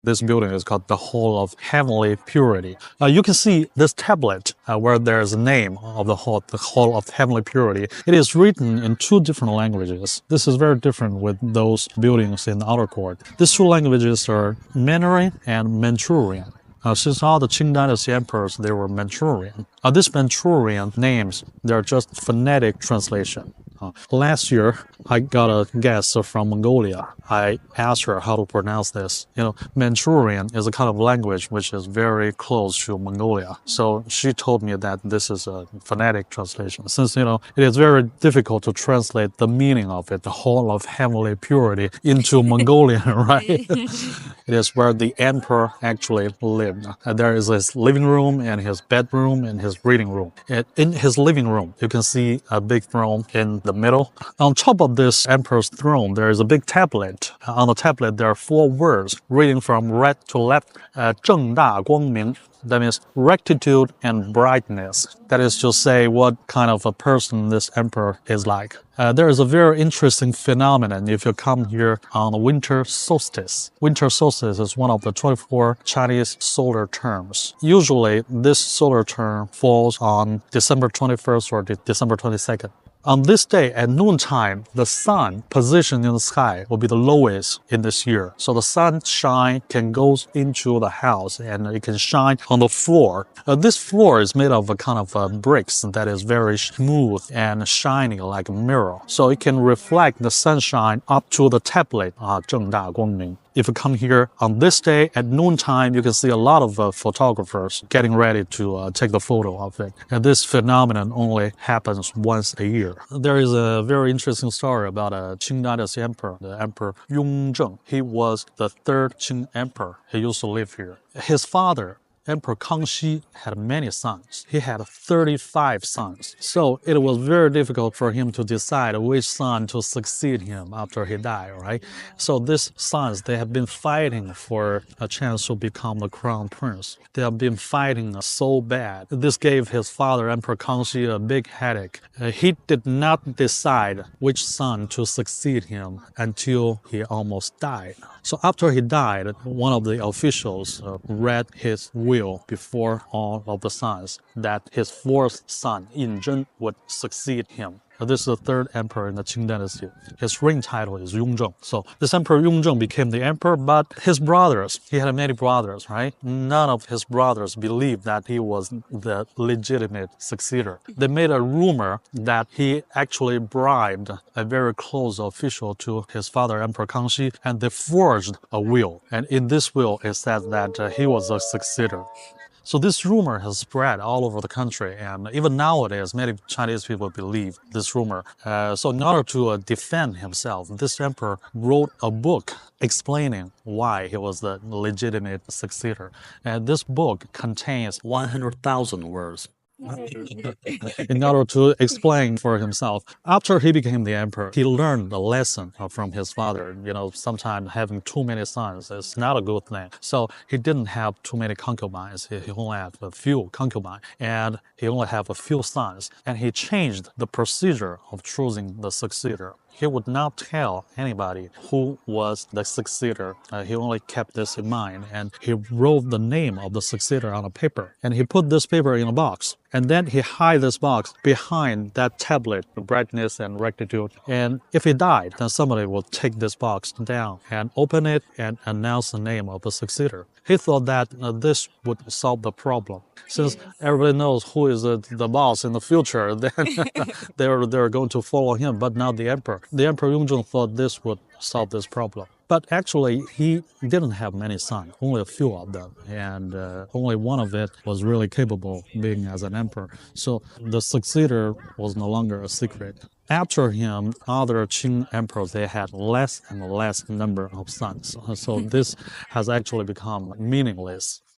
This building is called the Hall of Heavenly Purity. You can see this tablet where there's a name of the Hall of Heavenly Purity. It is written in two different languages. This is very different with those buildings in the outer court. These two languages are Mandarin and Manchurian. Since all the Qing Dynasty emperors, they were Manchurian. These Manchurian names, they're just phonetic translation. Last year, I got a guest from Mongolia. I asked her how to pronounce this. Manchurian is a kind of language which is very close to Mongolia. So she told me that this is a phonetic translation. Since, it is very difficult to translate the meaning of it, the Hall of Heavenly Purity, into Mongolian, right? It is where the emperor actually lived. There is his living room and his bedroom and his reading room. In his living room, you can see a big throne in the middle. On top of this emperor's throne, there is a big tablet. On the tablet, there are 4 words reading from right to left. 正大光明. That means rectitude and brightness. That is to say what kind of a person this emperor is like. There is a very interesting phenomenon if you come here on the winter solstice. Winter solstice is one of the 24 Chinese solar terms. Usually, this solar term falls on December 21st or December 22nd. On this day at noontime, the sun position in the sky will be the lowest in this year. So the sunshine can go into the house and it can shine on the floor. This floor is made of a kind of bricks that is very smooth and shiny like a mirror. So it can reflect the sunshine up to the tablet. 正大光明. If you come here on this day at noontime, you can see a lot of photographers getting ready to take the photo of it. And this phenomenon only happens once a year. There is a very interesting story about a Qing Dynasty emperor, the Emperor Yongzheng. He was the 3rd Qing emperor. He used to live here. His father, Emperor Kangxi, had many sons. He had 35 sons. So it was very difficult for him to decide which son to succeed him after he died, right? So these sons, they have been fighting for a chance to become the crown prince. They have been fighting so bad. This gave his father, Emperor Kangxi, a big headache. He did not decide which son to succeed him until he almost died. So after he died, one of the officials read his will before all of the sons that his 4th son, Yin Zhen, would succeed him. This is the 3rd emperor in the Qing Dynasty. His reign title is Yongzheng. So this Emperor Yongzheng became the emperor, but his brothers, he had many brothers, right? None of his brothers believed that he was the legitimate successor. They made a rumor that he actually bribed a very close official to his father, Emperor Kangxi, and they forged a will. And in this will, it says that he was a successor. So this rumor has spread all over the country, and even nowadays, many Chinese people believe this rumor. So in order to defend himself, this emperor wrote a book explaining why he was the legitimate successor. And this book contains 100,000 words. In order to explain for himself. After he became the emperor, he learned a lesson from his father. Sometimes having too many sons is not a good thing. So he didn't have too many concubines. He only had a few concubines, and he only had a few sons. And he changed the procedure of choosing the successor. He would not tell anybody who was the successor. He only kept this in mind, and he wrote the name of the successor on a paper, and he put this paper in a box. And then he hid this box behind that tablet, the brightness and rectitude. And if he died, then somebody will take this box down and open it and announce the name of the successor. He thought that this would solve the problem. Since everybody knows who is the boss in the future, then they're going to follow him, but not the emperor. The Emperor Yongzheng thought this would solve this problem. But actually, he didn't have many sons, only a few of them, and only one of it was really capable of being as an emperor. So the successor was no longer a secret. After him, other Qing emperors, they had less and less number of sons. So this has actually become meaningless.